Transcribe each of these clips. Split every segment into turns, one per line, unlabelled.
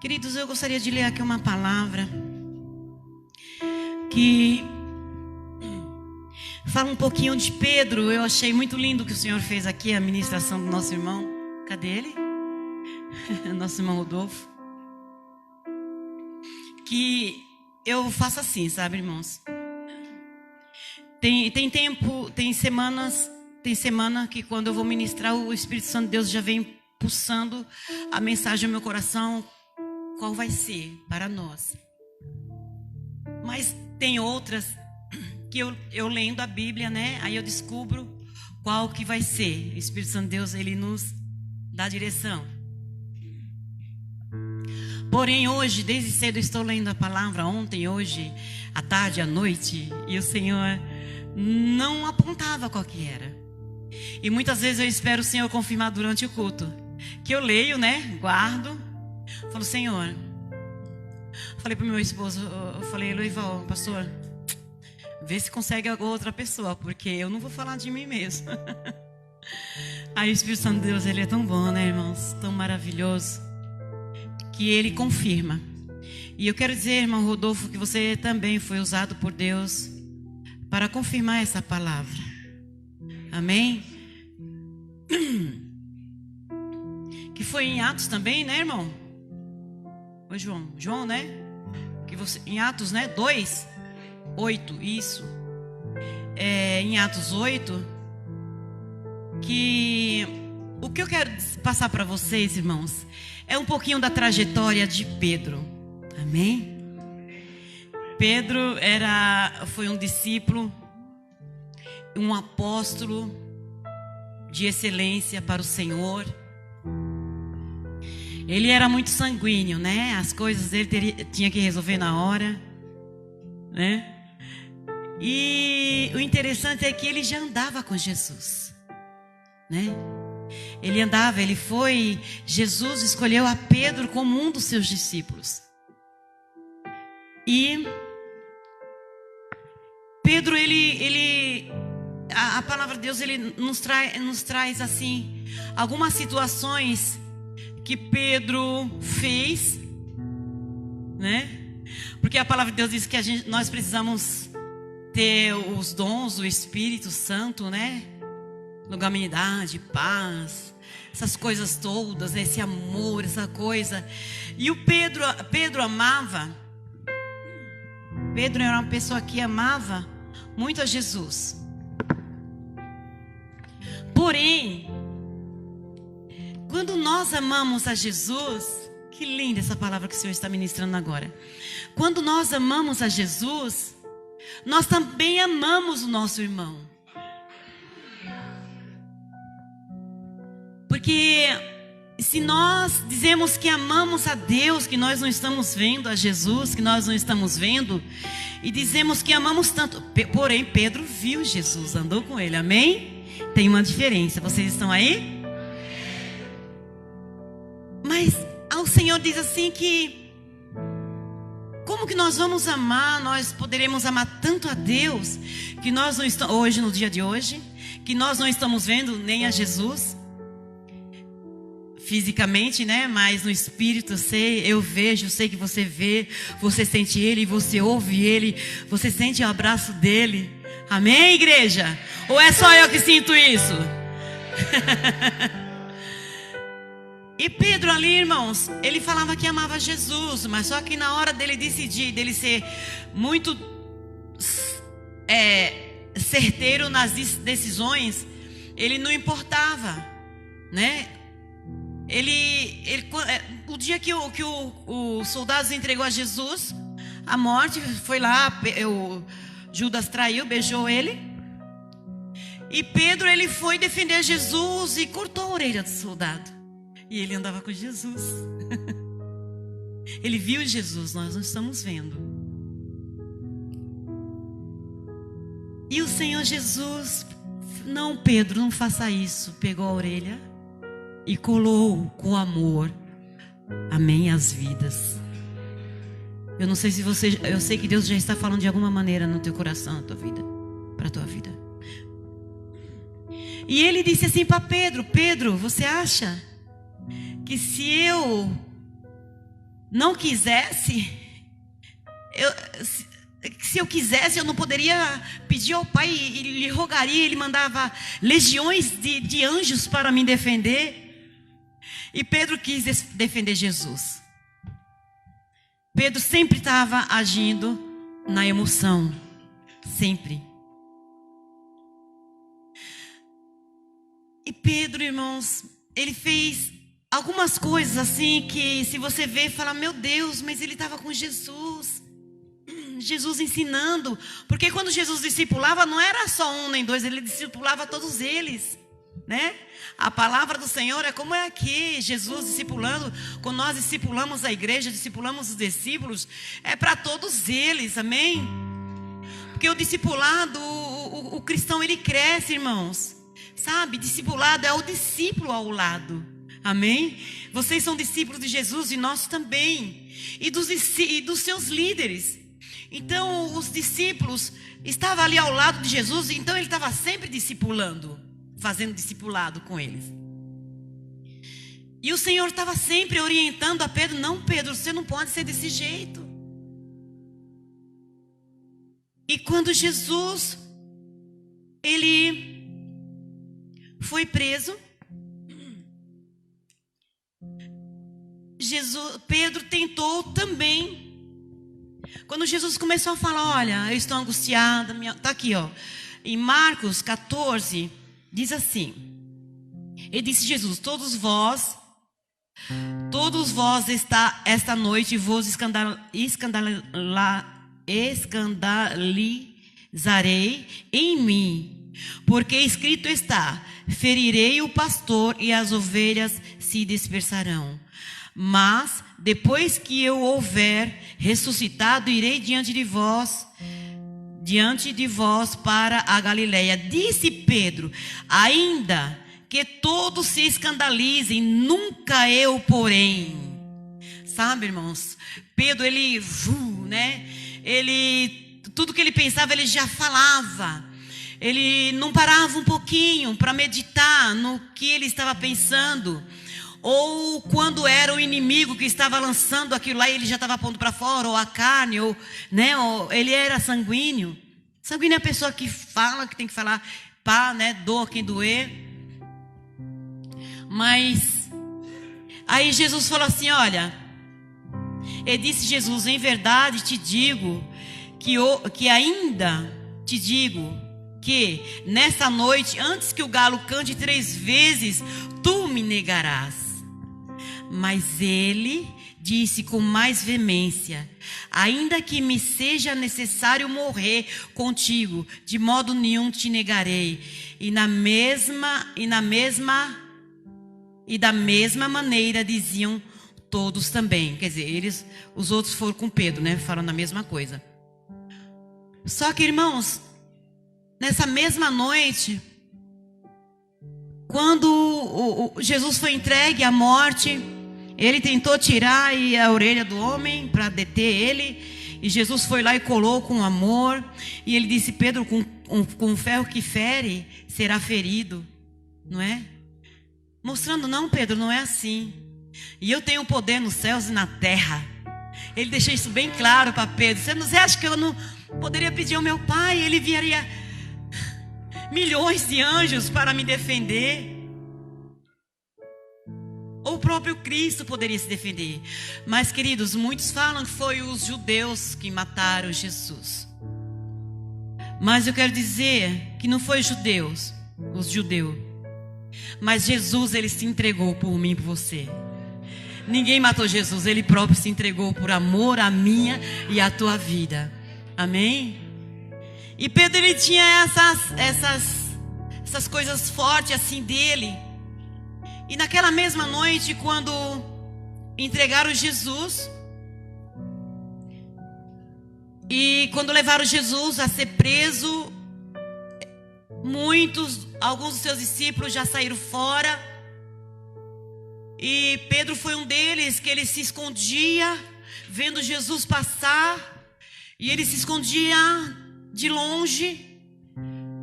Queridos, eu gostaria de ler aqui uma palavra que fala um pouquinho de Pedro. Eu achei muito lindo o que o Senhor fez aqui, a ministração do nosso irmão. Cadê ele? Nosso irmão Rodolfo. Que eu faço assim, sabe, irmãos? Tem tempo, tem semana que quando eu vou ministrar, o Espírito Santo de Deus já vem pulsando a mensagem no meu coração, qual vai ser para nós. Mas tem outras que eu lendo a Bíblia, né? Aí eu descubro qual que vai ser. O Espírito Santo de Deus, ele nos dá direção. Porém, hoje, desde cedo, eu estou lendo a palavra. Ontem, hoje, à tarde, à noite. E o Senhor não apontava qual que era. E muitas vezes eu espero o Senhor confirmar durante o culto. Que eu leio, né? Guardo. Falo, Senhor. Falei para o meu esposo, eu falei, Loival, pastor, vê se consegue outra pessoa, porque eu não vou falar de mim mesmo. Aí o Espírito Santo de Deus, ele é tão bom, né, irmãos? Tão maravilhoso. Que ele confirma. E eu quero dizer, irmão Rodolfo, que você também foi usado por Deus para confirmar essa palavra. Amém? Que foi em Atos também, né, irmão? Oi, João, né? Que você, em Atos, né? 2:8, isso. Em Atos 8, que o que eu quero passar para vocês, irmãos, é um pouquinho da trajetória de Pedro. Amém? Pedro foi um discípulo, um apóstolo de excelência para o Senhor. Ele era muito sanguíneo, né? As coisas ele tinha que resolver na hora, né? E o interessante é que ele já andava com Jesus, né? Jesus escolheu a Pedro como um dos seus discípulos. E Pedro, a palavra de Deus, ele nos traz assim, algumas situações que Pedro fez, né? Porque a palavra de Deus diz que nós precisamos ter os dons do Espírito Santo, né? Longanimidade, paz, essas coisas todas, esse amor, essa coisa. E o Pedro amava. Pedro era uma pessoa que amava muito a Jesus. Porém, quando nós amamos a Jesus, que linda essa palavra que o Senhor está ministrando agora. Quando nós amamos a Jesus, nós também amamos o nosso irmão. Porque se nós dizemos que amamos a Deus, que nós não estamos vendo a Jesus, que nós não estamos vendo, e dizemos que amamos tanto, porém Pedro viu Jesus, andou com ele, amém? Tem uma diferença, vocês estão aí? Mas o Senhor diz assim que como que nós vamos amar, nós poderemos amar tanto a Deus, que nós não estamos, hoje, no dia de hoje, que nós não estamos vendo nem a Jesus fisicamente, né? Mas no espírito, eu vejo, sei que você vê, você sente ele, você ouve ele, você sente o abraço dele. Amém, igreja? Ou é só eu que sinto isso? E Pedro ali, irmãos, ele falava que amava Jesus, mas só que na hora dele decidir, dele ser muito certeiro nas decisões, ele não importava, né? O dia que o soldado entregou a Jesus, a morte, foi lá, Judas traiu, beijou ele. E Pedro, ele foi defender Jesus e cortou a orelha do soldado. E ele andava com Jesus. Ele viu Jesus, nós não estamos vendo. E o Senhor Jesus, não, Pedro, não faça isso. Pegou a orelha e colou com amor, amém, as vidas. Eu não sei se eu sei que Deus já está falando de alguma maneira no teu coração, na tua vida, para a tua vida. E ele disse assim para Pedro: Pedro, você acha que se eu não quisesse, se eu quisesse, eu não poderia pedir ao Pai e lhe rogaria, ele mandava legiões de anjos para me defender. E Pedro quis defender Jesus. Pedro sempre estava agindo na emoção, sempre. E Pedro, irmãos, ele fez algumas coisas assim que, se você ver, fala: meu Deus, mas ele estava com Jesus. Jesus ensinando. Porque quando Jesus discipulava, não era só um nem dois, ele discipulava todos eles, né? A palavra do Senhor é como é aqui, Jesus discipulando. Quando nós discipulamos a igreja, discipulamos os discípulos, é para todos eles, amém? Porque o discipulado, o cristão, ele cresce, irmãos. Sabe, discipulado é o discípulo ao lado. Amém? Vocês são discípulos de Jesus e nós também. E dos seus líderes. Então, os discípulos estavam ali ao lado de Jesus. Então, ele estava sempre discipulando. Fazendo discipulado com eles. E o Senhor estava sempre orientando a Pedro: não, Pedro, você não pode ser desse jeito. E quando Jesus, ele foi preso, Pedro tentou também. Quando Jesus começou a falar: olha, eu estou angustiada, está aqui, ó, em Marcos 14, diz assim: ele disse Jesus: todos vós esta noite vos escandalizarei em mim, porque escrito está: ferirei o pastor e as ovelhas se dispersarão. Mas depois que eu houver ressuscitado, irei diante de vós para a Galileia. Disse Pedro: ainda que todos se escandalizem, nunca eu, porém. Sabe, irmãos, Pedro, ele, tudo que ele pensava, ele já falava. Ele não parava um pouquinho para meditar no que ele estava pensando. Ou quando era o inimigo que estava lançando aquilo lá, ele já estava pondo para fora, ou a carne, ou ele era sanguíneo. Sanguíneo é a pessoa que fala, que tem que falar, doa quem doer. Mas aí Jesus falou assim: olha, e disse Jesus: em verdade te digo que ainda te digo que nessa noite, antes que o galo cante 3 vezes, tu me negarás. Mas ele disse com mais veemência: ainda que me seja necessário morrer contigo, de modo nenhum te negarei. E da mesma maneira diziam todos também. Quer dizer, os outros foram com Pedro, falando a mesma coisa. Só que, irmãos, nessa mesma noite, quando Jesus foi entregue à morte, ele tentou tirar a orelha do homem para deter ele. E Jesus foi lá e colou com amor. E ele disse: Pedro, com ferro que fere, será ferido. Não é? Mostrando: não, Pedro, não é assim. E eu tenho poder nos céus e na terra. Ele deixou isso bem claro para Pedro. Você acha que eu não poderia pedir ao meu Pai? Ele enviaria milhões de anjos para me defender. Ou o próprio Cristo poderia se defender. Mas, queridos, muitos falam que foi os judeus que mataram Jesus. Mas eu quero dizer que não foi os judeus. Mas Jesus, ele se entregou por mim e por você. Ninguém matou Jesus, ele próprio se entregou por amor à minha e à tua vida. Amém? E Pedro, ele tinha essas coisas fortes assim dele. E naquela mesma noite, quando entregaram Jesus, e quando levaram Jesus a ser preso, alguns dos seus discípulos já saíram fora. E Pedro foi um deles, que ele se escondia, vendo Jesus passar. E ele se escondia de longe,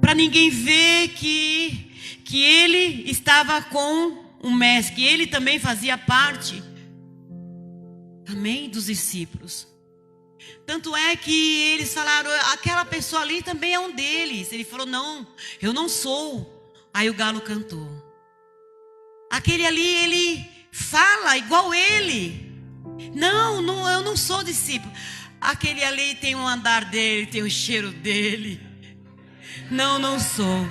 para ninguém ver que ele estava com o mestre, que ele também fazia parte. Amém? Dos discípulos. Tanto é que eles falaram, aquela pessoa ali também é um deles. Ele falou, não, eu não sou. Aí o galo cantou. Aquele ali, ele fala igual ele. Não, eu não sou discípulo. Aquele ali tem um andar dele, tem o cheiro dele. Não, não sou.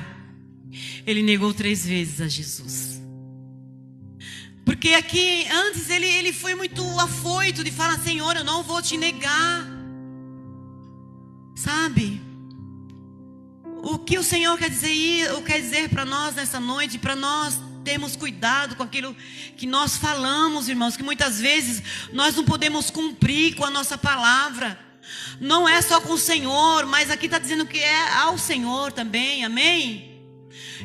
Ele negou 3 vezes a Jesus. Porque aqui, antes, ele foi muito afoito de falar, Senhor, eu não vou te negar. Sabe? O que o Senhor quer dizer para nós nessa noite, para nós termos cuidado com aquilo que nós falamos, irmãos, que muitas vezes nós não podemos cumprir com a nossa palavra. Não é só com o Senhor, mas aqui está dizendo que é ao Senhor também, amém?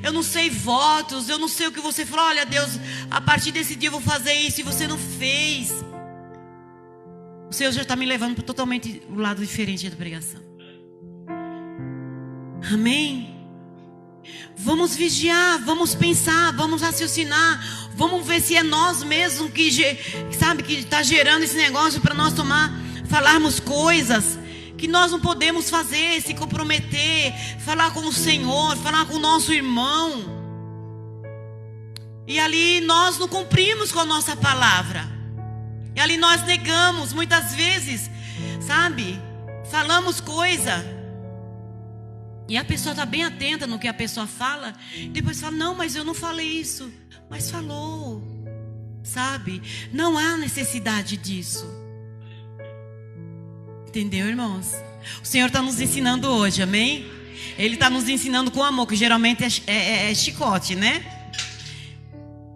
Eu não sei votos, eu não sei o que você falou. Olha, Deus, a partir desse dia eu vou fazer isso e você não fez. O Senhor já está me levando para totalmente o lado diferente da pregação. Amém? Vamos vigiar, vamos pensar, vamos raciocinar, vamos ver se é nós mesmos que está gerando esse negócio para nós falarmos coisas que nós não podemos fazer, se comprometer, falar com o Senhor, falar com o nosso irmão. E ali nós não cumprimos com a nossa palavra. E ali nós negamos, muitas vezes, sabe? Falamos coisa. E a pessoa está bem atenta no que a pessoa fala. Depois fala, não, mas eu não falei isso. Mas falou. Sabe? Não há necessidade disso. Entendeu, irmãos? O Senhor está nos ensinando hoje, amém? Ele está nos ensinando com amor, que geralmente é chicote, né?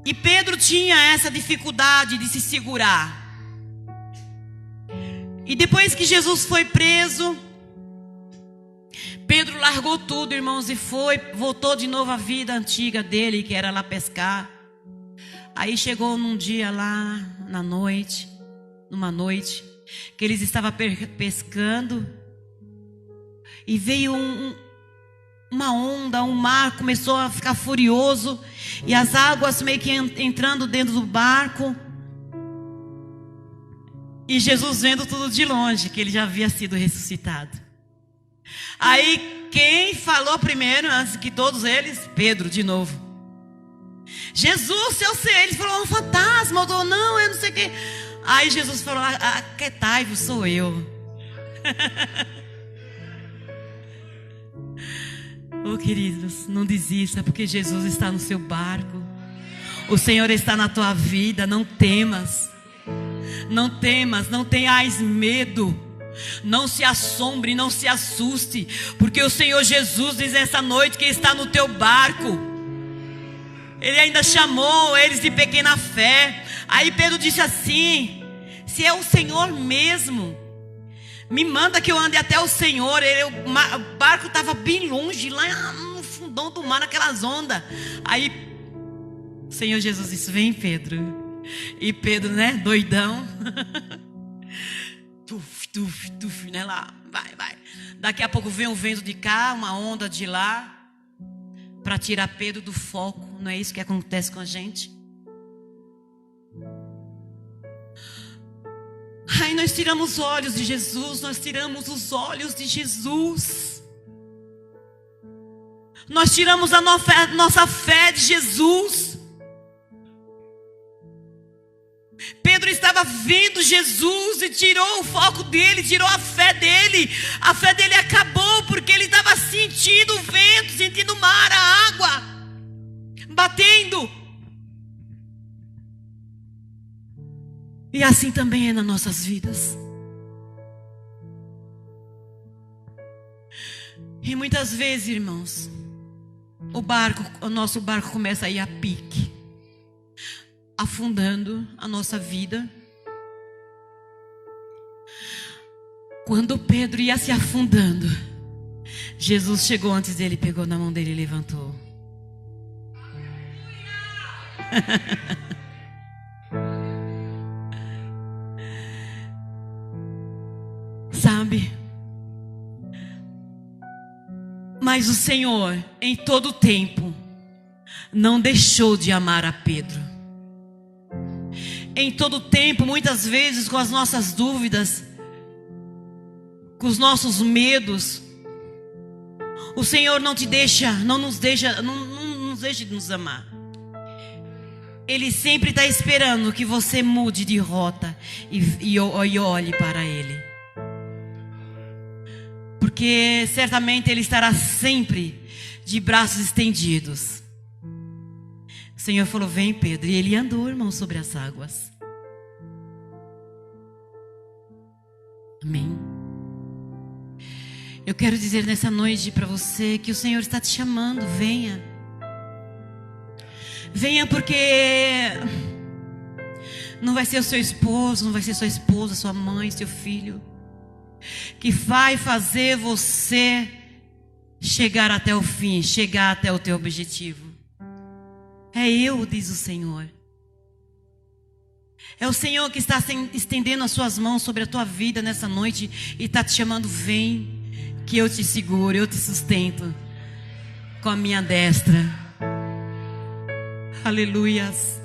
E Pedro tinha essa dificuldade de se segurar. E depois que Jesus foi preso, Pedro largou tudo, irmãos, e voltou de novo à vida antiga dele, que era lá pescar. Aí chegou num dia lá, numa noite, que eles estavam pescando, e veio uma onda, um mar começou a ficar furioso, e as águas meio que entrando dentro do barco. E Jesus vendo tudo de longe, que ele já havia sido ressuscitado. Aí quem falou primeiro, antes que todos eles? Pedro, de novo. Jesus, eu sei. Ele falou, um fantasma. Eu não, eu não sei o que. Aí Jesus falou, aquietai-vos, sou eu. Oh, queridos, não desista, porque Jesus está no seu barco. O Senhor está na tua vida. Não temas. Não temas, não tenhas medo. Não se assombre, não se assuste, porque o Senhor Jesus diz essa noite que está no teu barco. Ele ainda chamou eles de pequena fé. Aí Pedro disse assim, se é o Senhor mesmo, me manda que eu ande até o Senhor. O barco estava bem longe, lá no fundão do mar, naquelas ondas. Aí o Senhor Jesus disse, vem Pedro. E Pedro, né, doidão, tuf, né, lá, vai. Daqui a pouco vem um vento de cá, uma onda de lá, para tirar Pedro do foco. Não é isso que acontece com a gente? Aí nós tiramos os olhos de Jesus, nós tiramos os olhos de Jesus. Nós tiramos a nossa fé de Jesus. Pedro estava vendo Jesus e tirou o foco dele, tirou a fé dele. A fé dele acabou porque ele estava sentindo o vento, sentindo o mar, a água batendo. E assim também é nas nossas vidas. E muitas vezes, irmãos, o nosso barco começa a ir a pique, afundando a nossa vida. Quando Pedro ia se afundando, Jesus chegou antes dele, pegou na mão dele e levantou. Sabe? Mas o Senhor, em todo tempo, não deixou de amar a Pedro. em todo tempo, muitas vezes com as nossas dúvidas, com os nossos medos. O Senhor não nos deixa de nos amar. Ele sempre está esperando que você mude de rota e olhe para Ele. Porque certamente Ele estará sempre de braços estendidos. O Senhor falou: vem, Pedro. E ele andou, irmão, sobre as águas. Amém. Eu quero dizer nessa noite para você que o Senhor está te chamando. Venha. Venha, porque não vai ser o seu esposo, não vai ser sua esposa, sua mãe, seu filho, que vai fazer você chegar até o fim, chegar até o teu objetivo. É eu, diz o Senhor. É o Senhor que está estendendo as suas mãos sobre a tua vida nessa noite e está te chamando: vem, que eu te seguro, eu te sustento com a minha destra. Aleluias.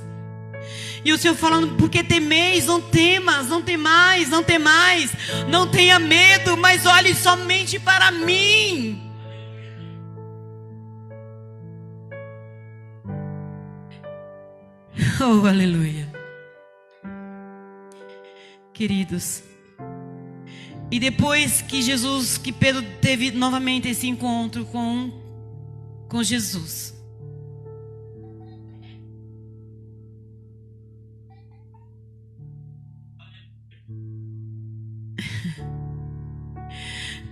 E o Senhor falando: porque temeis? Não temas, não temais, não temais, não tenha medo, mas olhe somente para mim. Oh, aleluia. Queridos, e depois que Pedro teve novamente esse encontro com Jesus,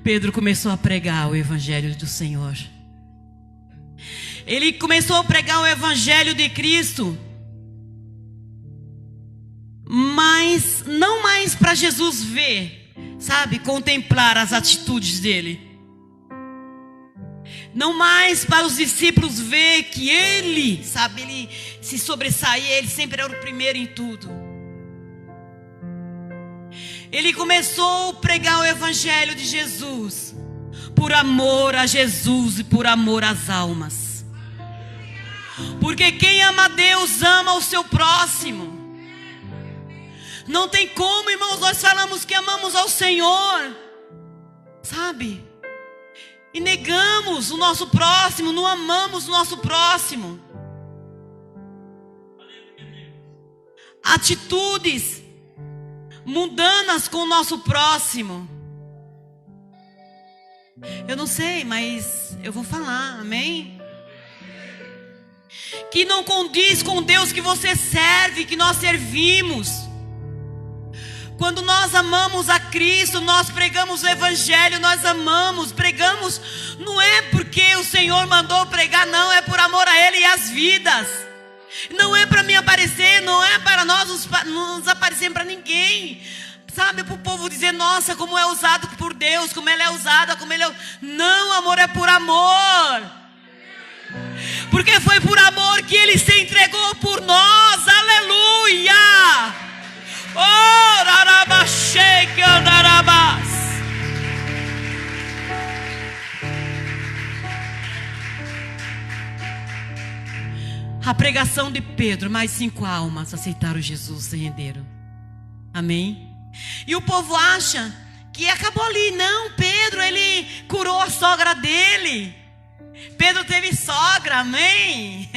Pedro começou a pregar o evangelho do Senhor. Ele começou a pregar o evangelho de Cristo, mas não mais para Jesus ver, sabe, contemplar as atitudes dele. Não mais para os discípulos ver que ele, sabe, ele se sobressaía, ele sempre era o primeiro em tudo. Ele começou a pregar o evangelho de Jesus por amor a Jesus e por amor às almas. Porque quem ama a Deus ama o seu próximo. Não tem como, irmãos, nós falamos que amamos ao Senhor, sabe? E negamos o nosso próximo, não amamos o nosso próximo. Atitudes mundanas com o nosso próximo. Eu não sei, mas eu vou falar, amém? Que não condiz com o Deus que você serve, que nós servimos. Quando nós amamos a Cristo, nós pregamos o evangelho, nós amamos, pregamos, não é porque o Senhor mandou pregar, não, é por amor a Ele e às vidas. Não é para mim aparecer, não é para nós nos aparecer para ninguém, sabe, para o povo dizer: nossa, como é usado por Deus, como Ele é usado, como Ele é... Não, amor, é por amor. Porque foi por amor que Ele se entregou por nós, aleluia. Oh, rarabaxeque, andarabás. A pregação de Pedro, mais 5 almas aceitaram Jesus, se renderam. Amém? E o povo acha que acabou ali. Não, Pedro, ele curou a sogra dele. Pedro teve sogra, amém?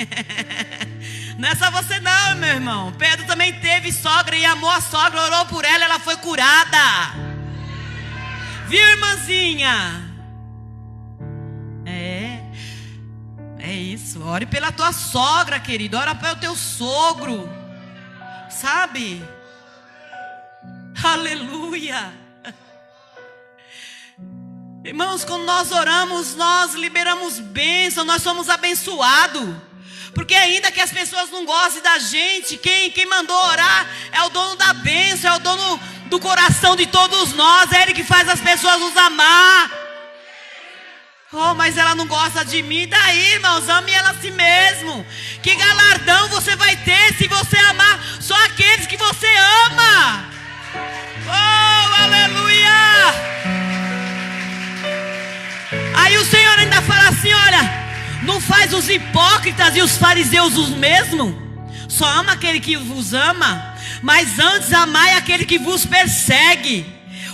Não é só você não, meu irmão. Pedro também teve sogra e amou a sogra, orou por ela, ela foi curada. Viu, irmãzinha? É isso. Ore pela tua sogra, querido. Ora pelo teu sogro. Sabe? Aleluia. Irmãos, quando nós oramos, nós liberamos bênção, nós somos abençoados. Porque ainda que as pessoas não gostem da gente, quem mandou orar é o dono da bênção, é o dono do coração de todos nós. É Ele que faz as pessoas nos amar. Oh, mas ela não gosta de mim. Daí, irmãos, ame ela a si mesmo. Que galardão você vai ter se você amar só aqueles que você ama. Oh, aleluia. Aí o Senhor ainda fala assim: olha, não faz os hipócritas e os fariseus os mesmos? Só ama aquele que vos ama. Mas antes amai aquele que vos persegue.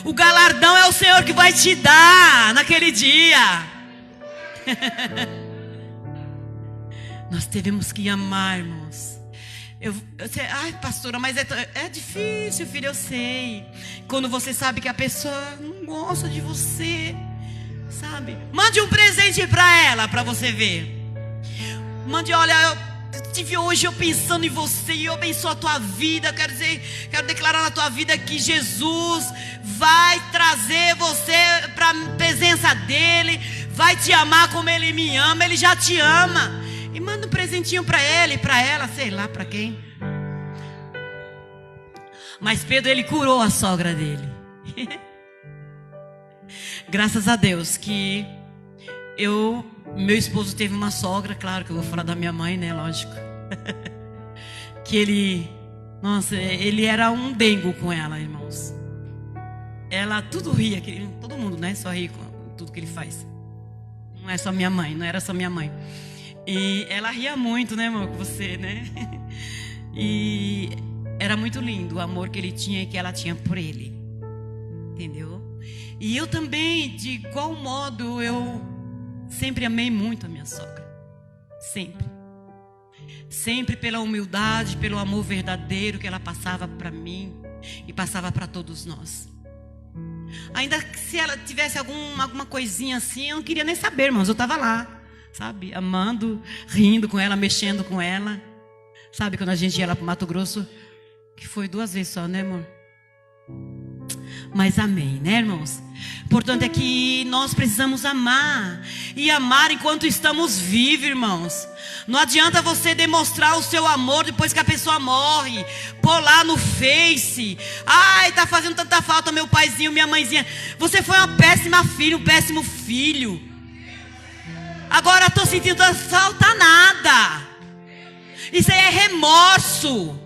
O galardão é o Senhor que vai te dar naquele dia. Nós devemos que amar, irmãos. Ai, pastora, mas é difícil, filho, eu sei. Quando você sabe que a pessoa não gosta de você, sabe? Mande um presente para ela, para você ver. Mande, olha, eu tive hoje eu pensando em você e eu abençoo a tua vida. Quero declarar na tua vida que Jesus vai trazer você para a presença dele, vai te amar como ele me ama, ele já te ama. E manda um presentinho para ele, para ela, sei lá para quem. Mas Pedro, ele curou a sogra dele. Graças a Deus que meu esposo teve uma sogra, claro que eu vou falar da minha mãe, né, lógico. Que ele era um dengo com ela, irmãos. Ela tudo ria, todo mundo, né, só ri com tudo que ele faz. Não é só minha mãe, não era só minha mãe. E ela ria muito, né, amor, com você, né? E era muito lindo o amor que ele tinha e que ela tinha por ele. Entendeu? E eu também, de igual modo, eu sempre amei muito a minha sogra. Sempre. Sempre pela humildade, pelo amor verdadeiro que ela passava para mim e passava para todos nós. Ainda que se ela tivesse alguma coisinha assim, eu não queria nem saber, irmãos. Eu estava lá, sabe? Amando, rindo com ela, mexendo com ela. Sabe quando a gente ia lá para o Mato Grosso? Que foi 2 vezes só, né, amor? Mas amém, né, irmãos? Portanto é que nós precisamos amar. E amar enquanto estamos vivos, irmãos. Não adianta você demonstrar o seu amor depois que a pessoa morre. Pôr lá no Face. Ai, tá fazendo tanta falta meu paizinho, minha mãezinha. Você foi uma péssima filha, um péssimo filho. Agora tô sentindo falta nada. Isso aí é remorso.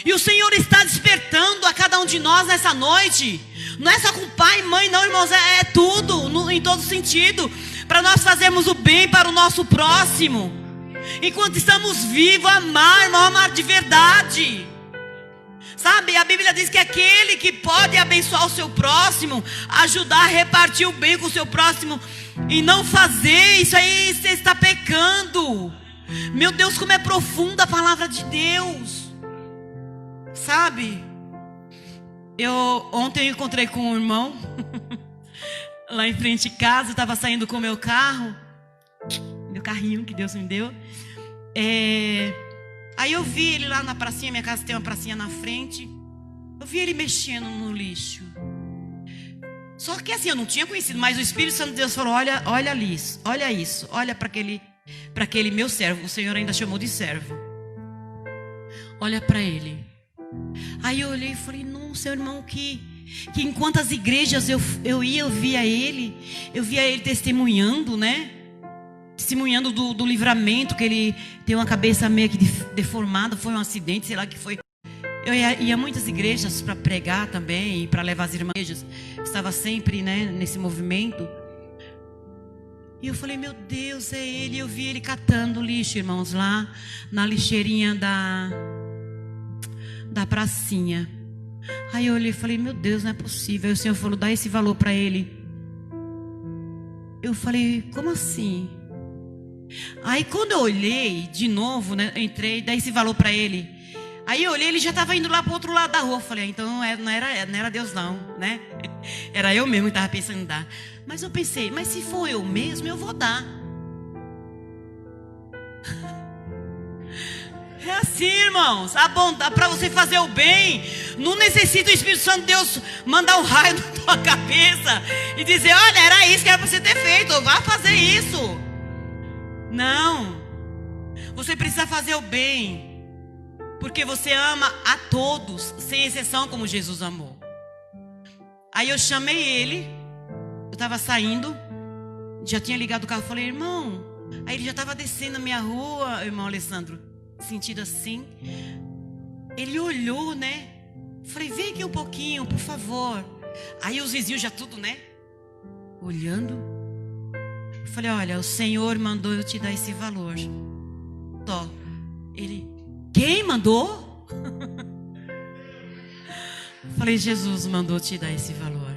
E o Senhor está despertando a cada um de nós nessa noite. Não é só com pai e mãe, não, irmãos. É tudo, em todo sentido. Para nós fazermos o bem para o nosso próximo. Enquanto estamos vivos, amar, irmão, amar de verdade. Sabe, a Bíblia diz que aquele que pode abençoar o seu próximo, ajudar a repartir o bem com o seu próximo, e não fazer, isso aí você está pecando. Meu Deus, como é profunda a palavra de Deus. Sabe, ontem eu encontrei com um irmão lá em frente de casa. Eu estava saindo com o meu carro, meu carrinho que Deus me deu. Aí eu vi ele lá na pracinha. Minha casa tem uma pracinha na frente. Eu vi ele mexendo no lixo. Só que assim, eu não tinha conhecido, mas o Espírito Santo de Deus falou: olha isso, olha para aquele meu servo. O Senhor ainda chamou de servo. Olha para ele. Aí eu olhei e falei: não, seu irmão, que em quantas igrejas eu via ele testemunhando, né? Testemunhando do livramento, que ele tem uma cabeça meio que deformada, foi um acidente, sei lá que foi. Eu ia a muitas igrejas para pregar também, para levar as irmãs. Estava sempre, né, nesse movimento. E eu falei: meu Deus, é ele. Eu vi ele catando lixo, irmãos, lá na lixeirinha da pracinha. Aí eu olhei e falei: meu Deus, não é possível. Aí o Senhor falou: dá esse valor para ele. Eu falei: como assim? Aí quando eu olhei de novo, né, entrei, dá esse valor para ele. Aí eu olhei, ele já estava indo lá para o outro lado da rua. Eu falei: então não era Deus não, né? Era eu mesmo que estava pensando em dar. Mas eu pensei: mas se for eu mesmo, eu vou dar. É assim, irmãos. Para você fazer o bem, não necessita o Espírito Santo de Deus mandar um raio na tua cabeça e dizer: olha, era isso que era para você ter feito, vá fazer isso. Não. Você precisa fazer o bem porque você ama a todos, sem exceção, como Jesus amou. Aí eu chamei ele. Eu estava saindo, já tinha ligado o carro. Falei: irmão. Aí ele já estava descendo a minha rua, irmão Alessandro, sentido assim. Ele olhou, né? Falei: vem aqui um pouquinho, por favor. Aí os vizinhos já tudo, né, olhando. Falei: olha, o Senhor mandou eu te dar esse valor. Tó. Ele: quem mandou? falei, Jesus mandou te dar esse valor.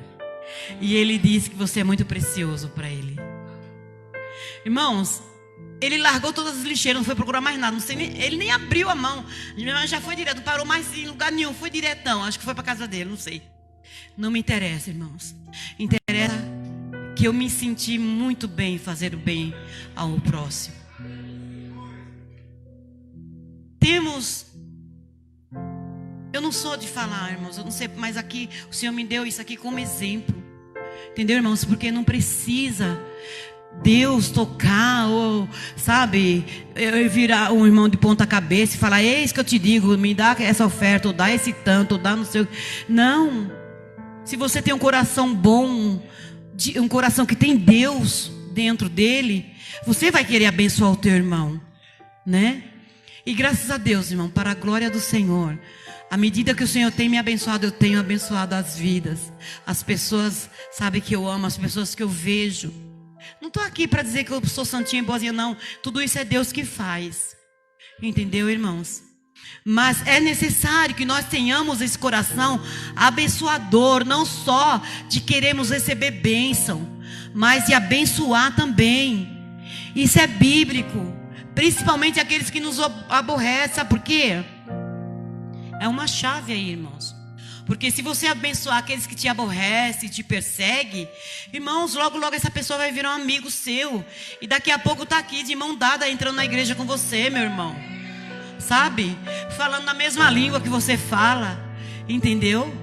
E Ele disse que você é muito precioso para Ele. Irmãos, ele largou todas as lixeiras, não foi procurar mais nada. Não sei ele nem abriu a mão. Já foi direto, não parou mais em lugar nenhum. Foi diretão, acho que foi para casa dele, não sei. Não me interessa, irmãos. Interessa que eu me senti muito bem fazer o bem ao próximo. Eu não sou de falar, irmãos, eu não sei, mas aqui o Senhor me deu isso aqui como exemplo. Entendeu, irmãos? Porque não precisa Deus tocar, ou, sabe, eu virar um irmão de ponta cabeça e falar, eis que eu te digo, me dá essa oferta, ou dá esse tanto, ou dá não sei o... Não. Se você tem um coração bom, um coração que tem Deus dentro dele, você vai querer abençoar o teu irmão, né? E graças a Deus, irmão, para a glória do Senhor, à medida que o Senhor tem me abençoado, eu tenho abençoado as vidas. As pessoas, sabe, que eu amo, as pessoas que eu vejo. Não estou aqui para dizer que eu sou santinha e boazinha, não. Tudo isso é Deus que faz. Entendeu, irmãos? Mas é necessário que nós tenhamos esse coração abençoador, não só de queremos receber bênção, mas de abençoar também. Isso é bíblico. Principalmente aqueles que nos aborrecem. Sabe por quê? É uma chave aí, irmãos. Porque se você abençoar aqueles que te aborrecem, te perseguem, irmãos, logo logo essa pessoa vai virar um amigo seu. E daqui a pouco está aqui de mão dada entrando na igreja com você, meu irmão. Sabe? Falando na mesma língua que você fala. Entendeu?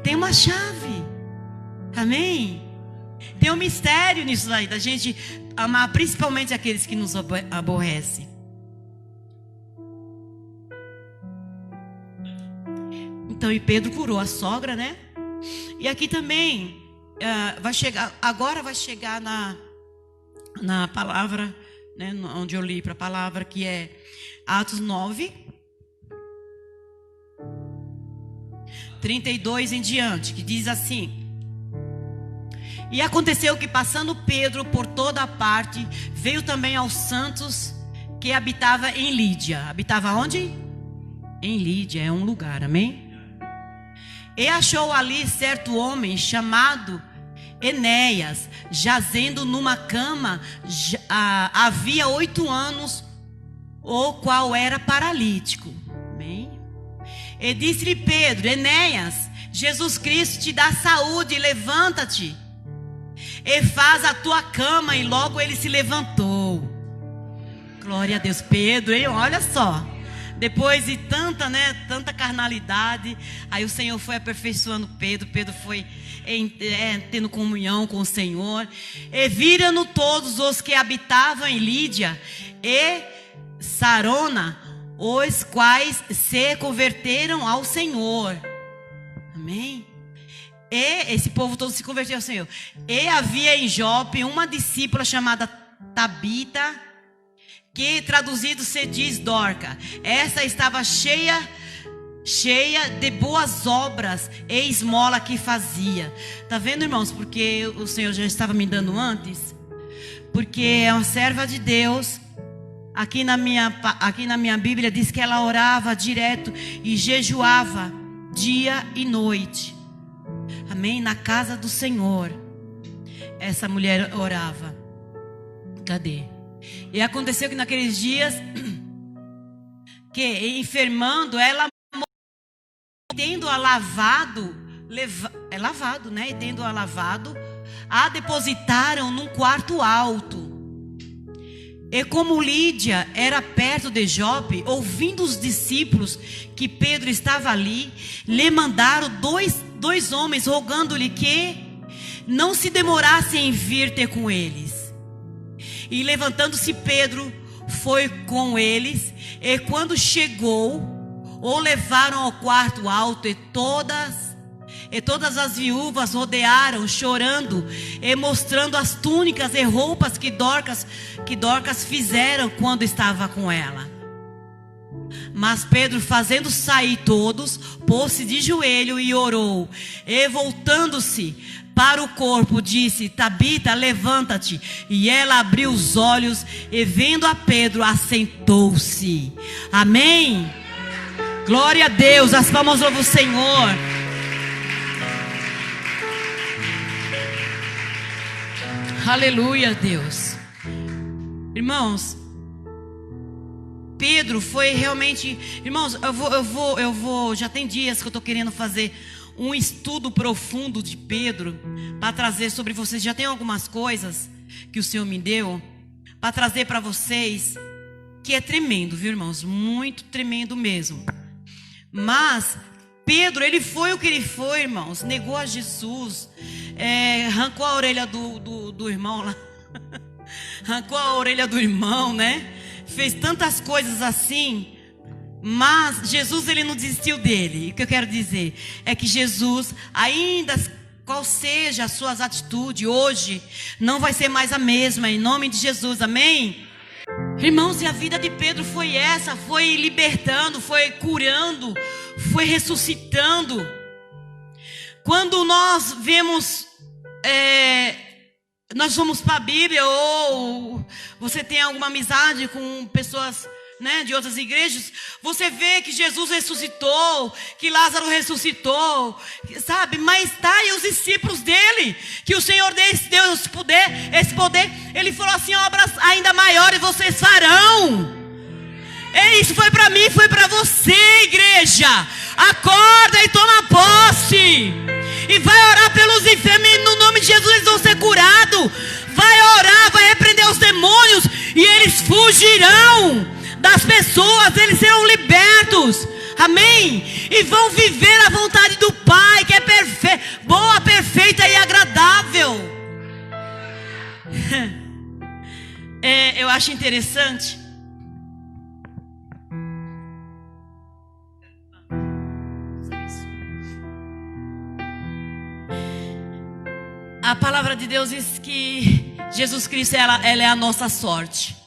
Tem uma chave. Amém? Tem um mistério nisso aí, da gente amar principalmente aqueles que nos aborrecem. Então, e Pedro curou a sogra, né? E aqui também agora vai chegar na palavra, né? Onde eu li para a palavra, que é Atos 9, 32 em diante, que diz assim: e aconteceu que, passando Pedro por toda a parte, veio também aos santos que habitava em Lídia. Habitava onde? Em Lídia, é um lugar, amém? E achou ali certo homem chamado Enéas, jazendo numa cama, havia 8 anos, o qual era paralítico. Amém? E disse-lhe Pedro: Enéas, Jesus Cristo te dá saúde, levanta-te e faz a tua cama. E logo ele se levantou. Glória a Deus. Pedro, hein? Olha só, depois de tanta carnalidade, aí o Senhor foi aperfeiçoando Pedro. Pedro foi tendo comunhão com o Senhor. E viram-no todos os que habitavam em Lídia e Sarona, os quais se converteram ao Senhor. Amém? E esse povo todo se converteu ao Senhor. E havia em Jope uma discípula chamada Tabita, que traduzido se diz Dorca. Essa estava cheia de boas obras e esmola que fazia. Tá vendo, irmãos? Porque o Senhor já estava me dando antes. Porque é uma serva de Deus. Aqui na minha Bíblia diz que ela orava direto e jejuava dia e noite. Amém? Na casa do Senhor, essa mulher orava. Cadê? E aconteceu que naqueles dias, que enfermando, ela, tendo-a lavado, né? E tendo-a lavado, a depositaram num quarto alto. E como Lídia era perto de Jope, ouvindo os discípulos que Pedro estava ali, lhe mandaram dois homens, rogando-lhe que não se demorasse em vir ter com eles. E levantando-se Pedro, foi com eles, e quando chegou, o levaram ao quarto alto, e todas as viúvas rodearam, chorando, e mostrando as túnicas e roupas que Dorcas fizeram quando estava com ela. Mas Pedro, fazendo sair todos, pôs-se de joelho e orou. E voltando-se para o corpo, disse: Tabita, levanta-te. E ela abriu os olhos e, vendo a Pedro, assentou-se. Amém? Glória a Deus. As palmas ao Senhor. Aleluia, Deus. Irmãos, Pedro foi realmente... Irmãos, eu vou... Já tem dias que eu estou querendo fazer um estudo profundo de Pedro, para trazer sobre vocês. Já tem algumas coisas que o Senhor me deu para trazer para vocês, que é tremendo, viu, irmãos? Muito tremendo mesmo. Mas Pedro, ele foi o que ele foi, irmãos. Negou a Jesus, arrancou a orelha do irmão lá. Arrancou a orelha do irmão, né? Fez tantas coisas assim. Mas Jesus, ele não desistiu dele. O que eu quero dizer é que Jesus, ainda qual seja as suas atitudes hoje, não vai ser mais a mesma, em nome de Jesus, amém? Irmãos, e a vida de Pedro foi essa, foi libertando, foi curando, foi ressuscitando. Quando nós vemos, nós vamos para a Bíblia, ou você tem alguma amizade com pessoas, né, de outras igrejas, você vê que Jesus ressuscitou, que Lázaro ressuscitou, sabe? Mas tá aí os discípulos dele, que o Senhor deu esse poder, ele falou assim: obras ainda maiores vocês farão. Isso foi para mim, foi para você, igreja. Acorda e toma posse, e vai orar pelos enfermos, e no nome de Jesus eles vão ser curados. Vai orar, vai repreender os demônios, e eles fugirão das pessoas, eles serão libertos, amém? E vão viver a vontade do Pai, que é boa, perfeita e agradável. Eu acho interessante. A palavra de Deus diz que Jesus Cristo, ela é a nossa sorte.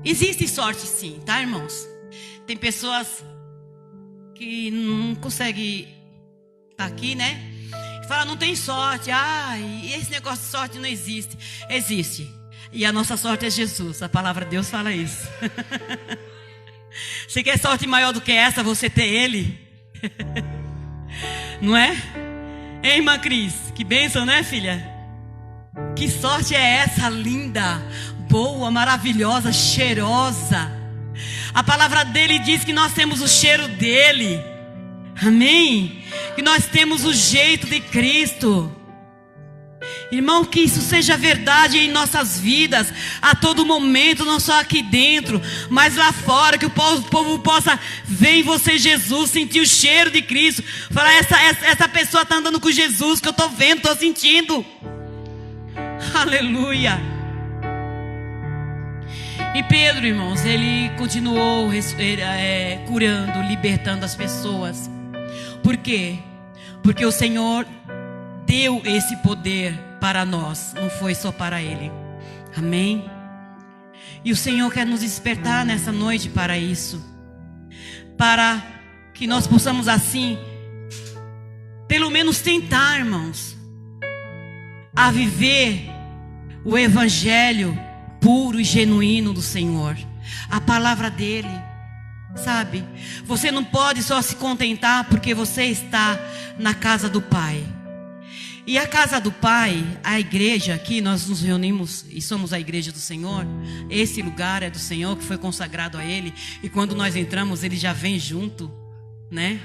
Existe sorte sim, tá, irmãos? Tem pessoas que não conseguem estar aqui, né? Fala, não tem sorte. Esse negócio de sorte não existe. Existe. E a nossa sorte é Jesus. A palavra de Deus fala isso. Você quer sorte maior do que essa? Você ter Ele. Não é? Hein, irmã Cris? Que bênção, né, filha? Que sorte é essa, linda, boa, maravilhosa, cheirosa. A palavra dele diz que nós temos o cheiro dele. Amém? Que nós temos o jeito de Cristo. Irmão, que isso seja verdade em nossas vidas, a todo momento, não só aqui dentro, mas lá fora, que o povo possa ver em você Jesus, sentir o cheiro de Cristo. Falar, essa pessoa está andando com Jesus, que eu estou vendo, estou sentindo. Aleluia. E Pedro, irmãos, ele continuou curando, libertando as pessoas. Por quê? Porque o Senhor deu esse poder para nós, não foi só para ele. Amém? E o Senhor quer nos despertar nessa noite para isso, para que nós possamos assim, pelo menos tentar, irmãos, a viver o evangelho puro e genuíno do Senhor, a palavra dele. Sabe, você não pode só se contentar porque você está na casa do Pai. E a casa do Pai, a igreja, aqui nós nos reunimos e somos a igreja do Senhor. Esse lugar é do Senhor, que foi consagrado a Ele. E quando nós entramos, Ele já vem junto, né?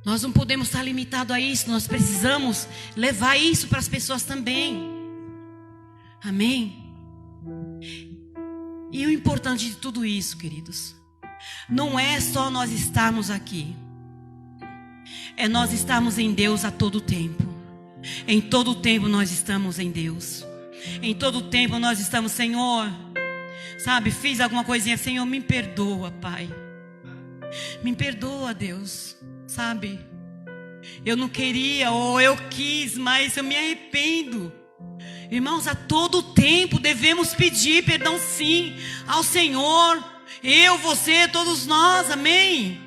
Nós não podemos estar limitados a isso. Nós precisamos levar isso para as pessoas também. Amém? E o importante de tudo isso, queridos, não é só nós estarmos aqui. É nós estarmos em Deus a todo tempo. Em todo tempo nós estamos em Deus. Em todo tempo nós estamos, Senhor, sabe, fiz alguma coisinha, Senhor, me perdoa, Pai. Me perdoa, Deus, sabe. Eu não queria, ou eu quis, mas eu me arrependo. Irmãos, a todo tempo devemos pedir perdão sim ao Senhor. Eu, você, todos nós, amém?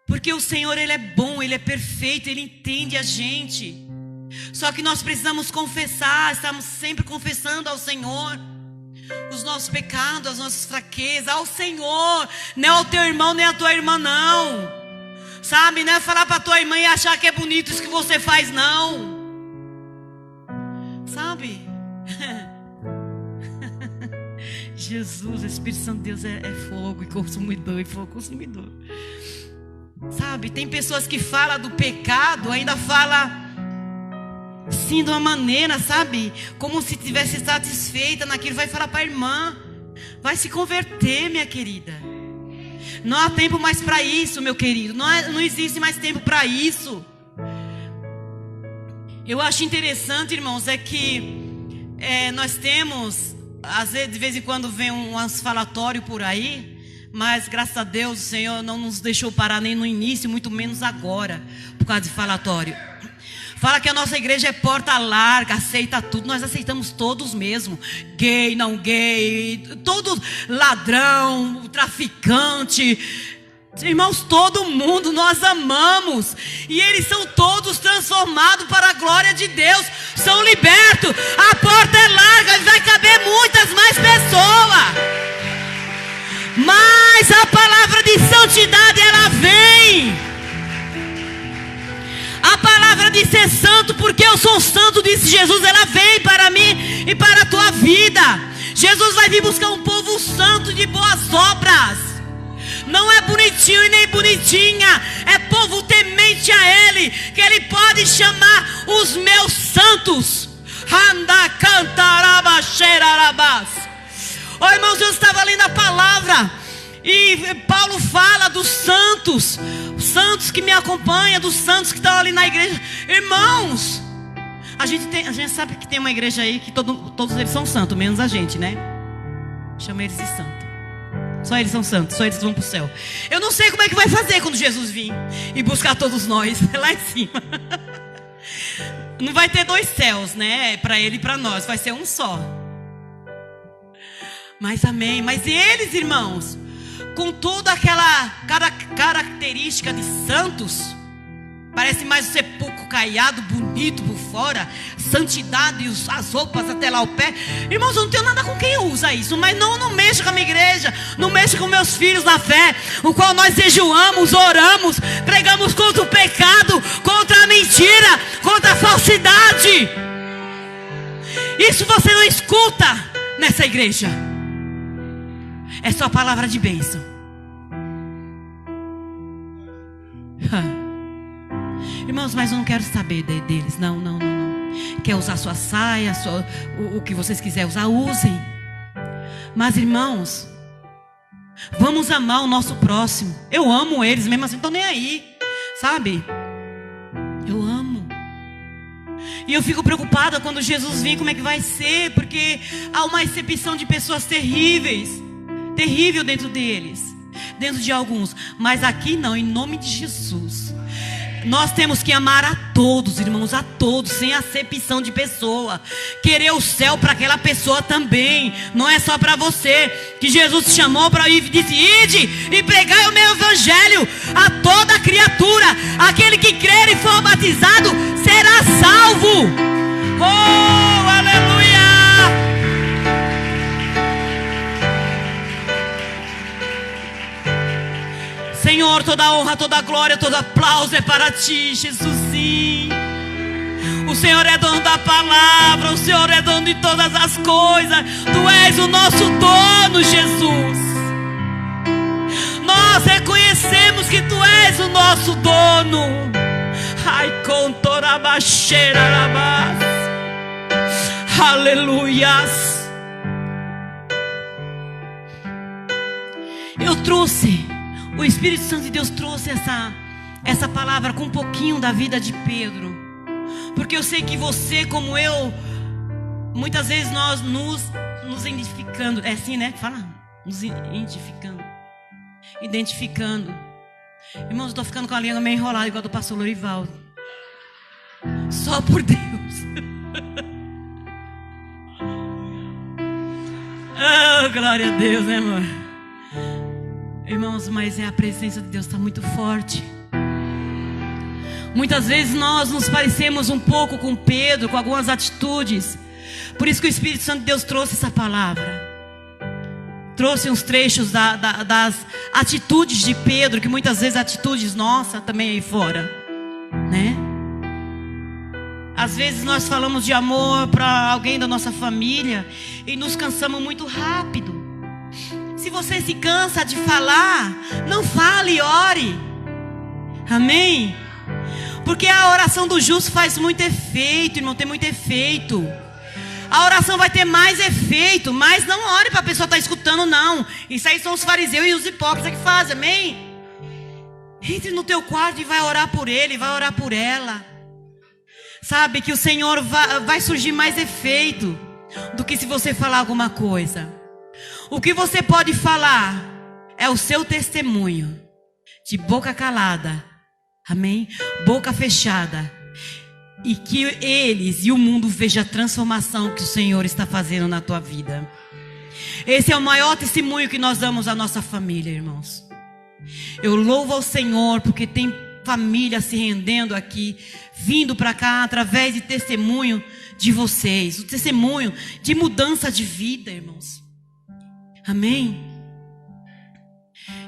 Porque o Senhor, Ele é bom, Ele é perfeito, Ele entende a gente. Só que nós precisamos confessar, estamos sempre confessando ao Senhor os nossos pecados, as nossas fraquezas, ao Senhor. Não é ao teu irmão, nem à tua irmã, não. Sabe, não é falar para tua irmã e achar que é bonito isso que você faz, não. Sabe? Jesus, o Espírito Santo de Deus é fogo e consumidor, Sabe, tem pessoas que falam do pecado, ainda fala sim de uma maneira, sabe? Como se tivesse satisfeita naquilo. Vai falar para a irmã, vai se converter, minha querida. Não há tempo mais para isso, meu querido. Não existe mais tempo para isso. Eu acho interessante, irmãos, é que nós temos, às vezes, de vez em quando vem uns falatórios por aí, mas graças a Deus o Senhor não nos deixou parar nem no início, muito menos agora, por causa de falatório. Fala que a nossa igreja é porta larga, aceita tudo. Nós aceitamos todos mesmo. Gay, não gay, todo ladrão, traficante. Irmãos, todo mundo nós amamos. E eles são todos transformados para a glória de Deus. São libertos. A porta é larga e vai caber muitas mais pessoas. Mas a palavra de santidade, ela vem. A palavra de ser santo, porque eu sou santo, disse Jesus, ela vem para mim e para a tua vida. Jesus vai vir buscar um povo santo de boas obras. Não é bonitinho e nem bonitinha, é povo temente a Ele, que Ele pode chamar os meus santos. Anda cantaraba xerarabás. Oh, irmãos, eu estava lendo a palavra e Paulo fala dos santos, os santos que me acompanham, dos santos que estão ali na igreja. Irmãos, a gente sabe que tem uma igreja aí que todos eles são santos, menos a gente, né? Chama eles de santo. Só eles são santos, só eles vão para o céu. Eu não sei como é que vai fazer quando Jesus vir e buscar todos nós lá em cima. Não vai ter dois céus, né? Para ele e para nós, vai ser um só. Mas amém. Mas eles, irmãos, com toda aquela característica de santos, parece mais um sepulcro caiado, bonito por fora, santidade e as roupas até lá ao pé. Irmãos, eu não tenho nada com quem usa isso, mas não mexa com a minha igreja, não mexa com meus filhos na fé, o qual nós jejuamos, oramos, pregamos contra o pecado, contra a mentira, contra a falsidade. Isso você não escuta nessa igreja. É só palavra de bênção. Irmãos, mas eu não quero saber deles. Não. Quer usar sua saia, o que vocês quiserem usar, usem. Mas, irmãos, vamos amar o nosso próximo. Eu amo eles, mesmo assim, não estou nem aí. Sabe? Eu amo. E eu fico preocupada quando Jesus vem, como é que vai ser? Porque há uma excepção de pessoas terríveis. Terrível dentro deles, dentro de alguns. Mas aqui não, em nome de Jesus. Nós temos que amar a todos, irmãos, a todos, sem acepção de pessoa. Querer o céu para aquela pessoa também. Não é só para você. Que Jesus te chamou para ir e disse: ide e pregai o meu evangelho a toda criatura. Aquele que crer e for batizado será salvo. Oh, aleluia! Senhor, toda honra, toda glória, todo aplauso é para ti, Jesusinho. O Senhor é dono da palavra, o Senhor é dono de todas as coisas. Tu és o nosso dono, Jesus. Nós reconhecemos que tu és o nosso dono. Ai, contorabaxeira, aleluias. Eu trouxe, o Espírito Santo de Deus trouxe essa palavra com um pouquinho da vida de Pedro. Porque eu sei que você, como eu, muitas vezes nós nos identificando. É assim, né? Fala. Nos identificando. Irmãos, eu estou ficando com a língua meio enrolada, igual do pastor Lorivaldo. Só por Deus. Oh, glória a Deus, né, amor? Irmãos, mas a presença de Deus está muito forte. Muitas vezes nós nos parecemos um pouco com Pedro, com algumas atitudes. Por isso que o Espírito Santo de Deus trouxe essa palavra. trouxe uns trechos das atitudes de Pedro, que muitas vezes atitudes nossas também aí fora, né? Às vezes nós falamos de amor para alguém da nossa família e nos cansamos muito rápido. Se você se cansa de falar, não fale, ore. Amém? Porque a oração do justo faz muito efeito, irmão, tem muito efeito. A oração vai ter mais efeito, mas não ore para a pessoa estar escutando, não. Isso aí são os fariseus e os hipócritas que fazem, amém? Entre no teu quarto e vai orar por ele, vai orar por ela. Sabe que o Senhor vai surgir mais efeito do que se você falar alguma coisa. O que você pode falar é o seu testemunho, de boca calada, amém? Boca fechada. E que eles e o mundo vejam a transformação que o Senhor está fazendo na tua vida. Esse é o maior testemunho que nós damos à nossa família, irmãos. Eu louvo ao Senhor porque tem família se rendendo aqui, vindo para cá através de testemunho de vocês, o testemunho de mudança de vida, irmãos. Amém?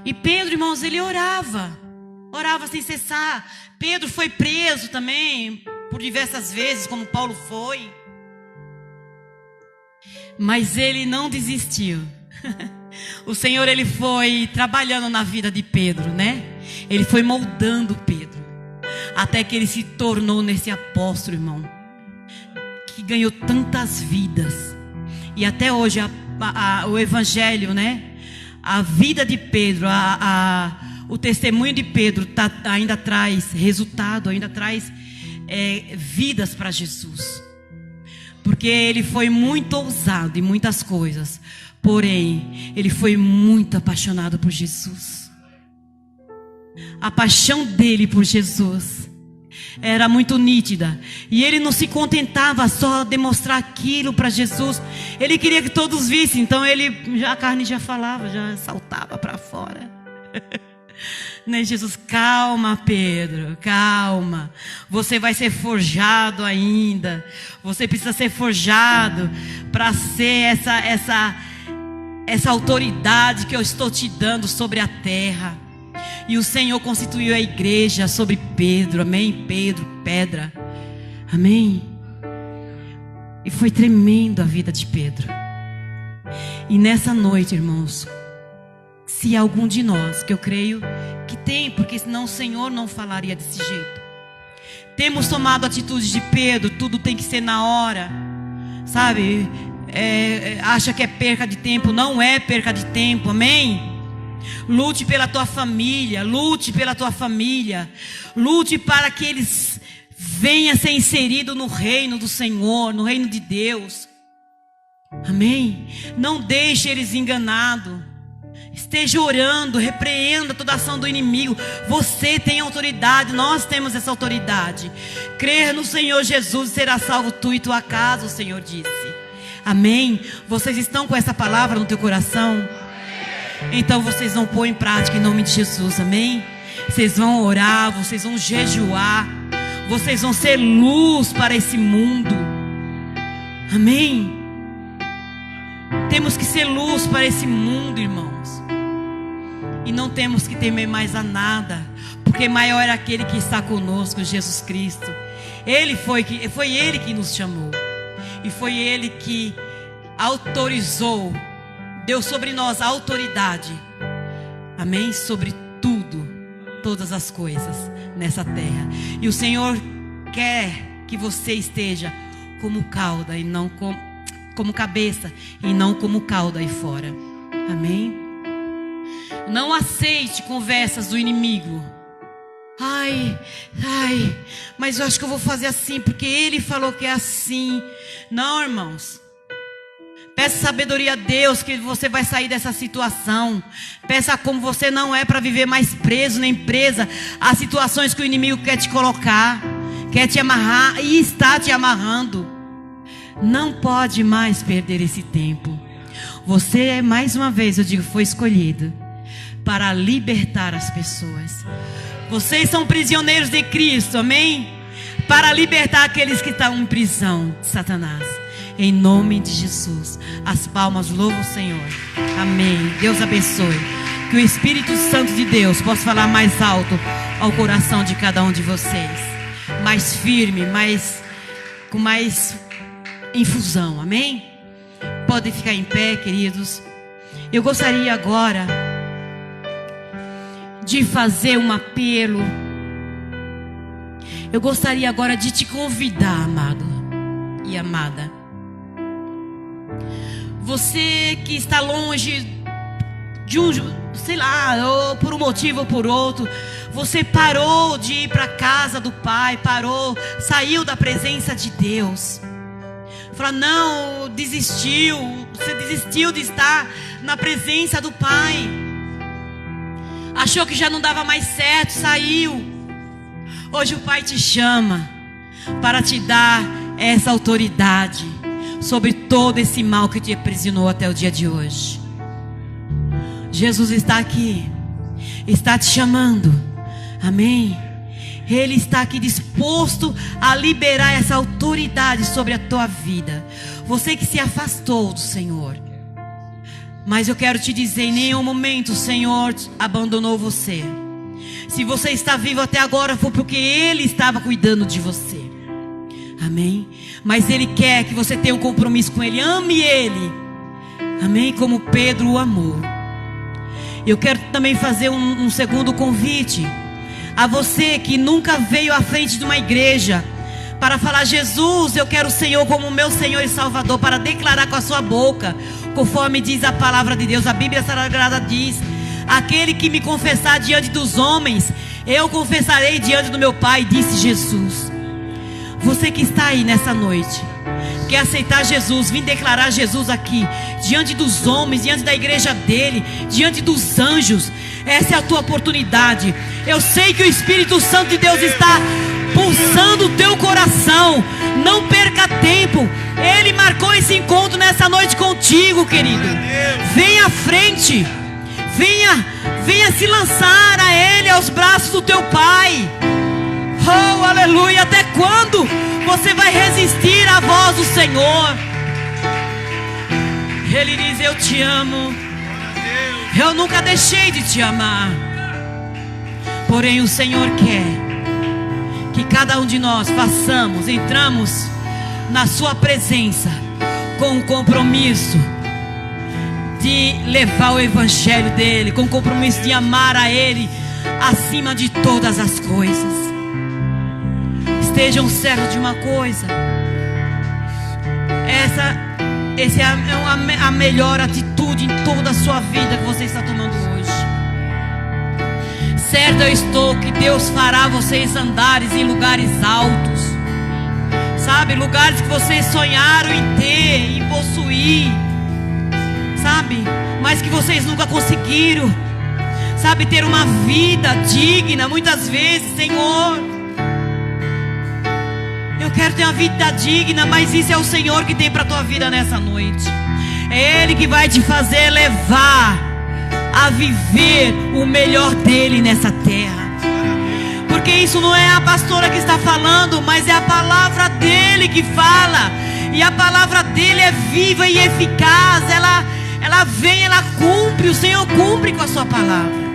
E Pedro, irmãos, ele orava sem cessar. Pedro foi preso também por diversas vezes, como Paulo foi. Mas ele não desistiu. O Senhor, ele foi trabalhando na vida de Pedro, né? Ele foi moldando Pedro, até que ele se tornou nesse apóstolo, irmão, que ganhou tantas vidas. E até hoje o evangelho, né? A vida de Pedro, o testemunho de Pedro ainda traz resultado, ainda traz vidas para Jesus. Porque ele foi muito ousado em muitas coisas, porém ele foi muito apaixonado por Jesus. A paixão dele por Jesus era muito nítida. E ele não se contentava só demonstrar aquilo para Jesus. Ele queria que todos vissem. Então a carne já falava, já saltava para fora. Né, Jesus, calma, Pedro, calma. Você vai ser forjado ainda. Você precisa ser forjado para ser essa autoridade que eu estou te dando sobre a terra. E o Senhor constituiu a igreja sobre Pedro, amém? Pedro, pedra, amém? E foi tremendo a vida de Pedro. E nessa noite, irmãos, se algum de nós, que eu creio que tem, porque senão o Senhor não falaria desse jeito, temos tomado atitude de Pedro, tudo tem que ser na hora, sabe? Acha que é perca de tempo, não é perca de tempo, amém? Lute pela tua família, lute pela tua família, lute para que eles venham ser inseridos no reino do Senhor, no reino de Deus, amém? Não deixe eles enganados. Esteja orando, repreenda toda ação do inimigo. Você tem autoridade, nós temos essa autoridade. Crer no Senhor Jesus e será salvo tu e tua casa, o Senhor disse. Amém? Vocês estão com essa palavra no teu coração? Então vocês vão pôr em prática em nome de Jesus, amém? Vocês vão orar, vocês vão jejuar, vocês vão ser luz para esse mundo, amém? Temos que ser luz para esse mundo, irmãos. E não temos que temer mais a nada, porque maior é aquele que está conosco, Jesus Cristo. Foi Ele que nos chamou, e foi Ele que autorizou, deu sobre nós a autoridade, amém? Sobre tudo, todas as coisas nessa terra. E o Senhor quer que você esteja como cauda e não como cabeça, e não como cauda aí fora, amém? Não aceite conversas do inimigo. Ai, mas eu acho que eu vou fazer assim, porque ele falou que é assim. Não, irmãos. Peça sabedoria a Deus, que você vai sair dessa situação. Peça como você não é para viver mais preso nem presa às situações que o inimigo quer te colocar, quer te amarrar e está te amarrando. Não pode mais perder esse tempo. Você, mais uma vez eu digo, foi escolhido para libertar as pessoas. Vocês são prisioneiros de Cristo, amém? Para libertar aqueles que estão em prisão de Satanás. Em nome de Jesus. As palmas louvam o Senhor. Amém. Deus abençoe. Que o Espírito Santo de Deus possa falar mais alto ao coração de cada um de vocês. Mais firme, com mais infusão. Amém? Podem ficar em pé, queridos. Eu gostaria agora de fazer um apelo. Eu gostaria agora de te convidar, amado e amada. Você que está longe de sei lá, ou por um motivo ou por outro, você parou de ir para a casa do Pai, saiu da presença de Deus. Fala, não, você desistiu de estar na presença do Pai. Achou que já não dava mais certo, saiu. Hoje o Pai te chama para te dar essa autoridade sobre todo esse mal que te aprisionou até o dia de hoje. Jesus está aqui, está te chamando, amém? Ele está aqui disposto a liberar essa autoridade sobre a tua vida. Você que se afastou do Senhor, mas eu quero te dizer, em nenhum momento o Senhor abandonou você. Se você está vivo até agora, foi porque Ele estava cuidando de você, amém? Mas Ele quer que você tenha um compromisso com Ele. Ame Ele, amém? Como Pedro o amou. Eu quero também fazer um segundo convite a você que nunca veio à frente de uma igreja para falar: Jesus, eu quero o Senhor como meu Senhor e Salvador, para declarar com a sua boca, conforme diz a palavra de Deus. A Bíblia Sagrada diz: aquele que me confessar diante dos homens, eu confessarei diante do meu Pai, disse Jesus. Você que está aí nessa noite, quer aceitar Jesus, vim declarar Jesus aqui, diante dos homens, diante da igreja dele, diante dos anjos. Essa é a tua oportunidade. Eu sei que o Espírito Santo de Deus está pulsando o teu coração. Não perca tempo. Ele marcou esse encontro nessa noite contigo, querido. Venha à frente. Venha se lançar a Ele, aos braços do teu Pai. Oh, aleluia. Até quando você vai resistir à voz do Senhor? Ele diz: eu te amo. Eu nunca deixei de te amar. Porém o Senhor quer que cada um de nós entramos na sua presença com o compromisso de levar o evangelho dele, com o compromisso de amar a Ele acima de todas as coisas. Estejam certos de uma coisa: essa é a melhor atitude em toda a sua vida que você está tomando hoje. Certo eu estou que Deus fará vocês andares em lugares altos, sabe, lugares que vocês sonharam em ter, em possuir, sabe, mas que vocês nunca conseguiram, sabe, ter uma vida digna. Muitas vezes, Senhor, eu quero ter uma vida digna, mas isso é o Senhor que tem para a tua vida nessa noite. É Ele que vai te fazer levar a viver o melhor dele nessa terra. Porque isso não é a pastora que está falando, mas é a palavra dele que fala. E a palavra dele é viva e eficaz. Ela vem, ela cumpre. O Senhor cumpre com a sua palavra.